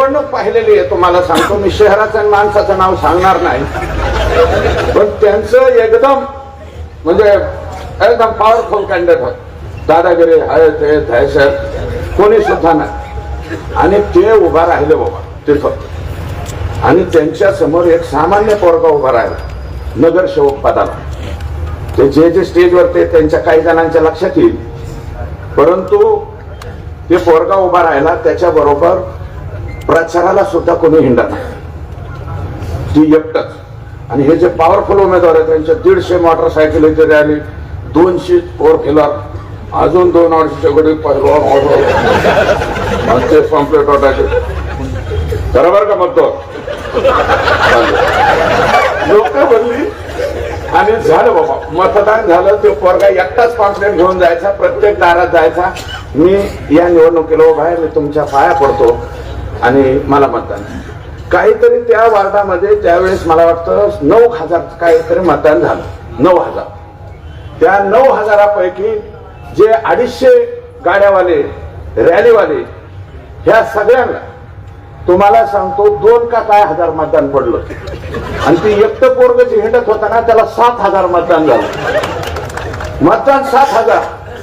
निवडणूक पाहिलेली आहे, तुम्हाला सांगतो मी. शहराचं आणि माणसाचं नाव सांगणार नाही, पण त्यांचं एकदम म्हणजे एकदम पॉवरफुल कॅन्डिडेट होत. दादागिरी आहे ते दहशत कोणी सुद्धा नाही. आणि ते उभा राहिले बाबा तिथं. आणि त्यांच्या समोर एक सामान्य पोरगा उभा राहिला नगरसेवक पदाला. ते जे स्टेजवर ते त्यांच्या काही जणांच्या लक्षात येईल, परंतु ते पोरगा उभा राहिला. त्याच्या बरोबर प्रचाराला सुद्धा कोणी हिंडत नाही, ती एकटच. आणि हे जे पॉवरफुल उमेदवार आहेत त्यांच्या 150 मोटरसायकल इथे रॅली, 200 फोर व्हीलर, अजून 2 वर्षाच्या गडी ते पॉम्पलेट वाटायचे. बरोबर का म्हणतो लोक बोलली. आणि झालं बाबा, मतदान झालं. ते पोरगा एकटाच पॉम्पलेट घेऊन जायचा, प्रत्येक दारात जायचा. मी या निवडणुकीला उभा आहे, मी तुमच्या पाया पडतो आणि मला मतदान. काहीतरी त्या वार्डामध्ये त्यावेळेस मला वाटतं 9,000 काहीतरी मतदान झालं. 9,000. त्या 9,000पैकी जे 250 गाड्यावाले रॅलीवाले ह्या सगळ्यांना तुम्हाला सांगतो 2 का काय हजार मतदान पडलं. आणि ती एकटं पोरग जे हिंडत होता ना त्याला 7,000 मतदान झालं. मतदान 7,000.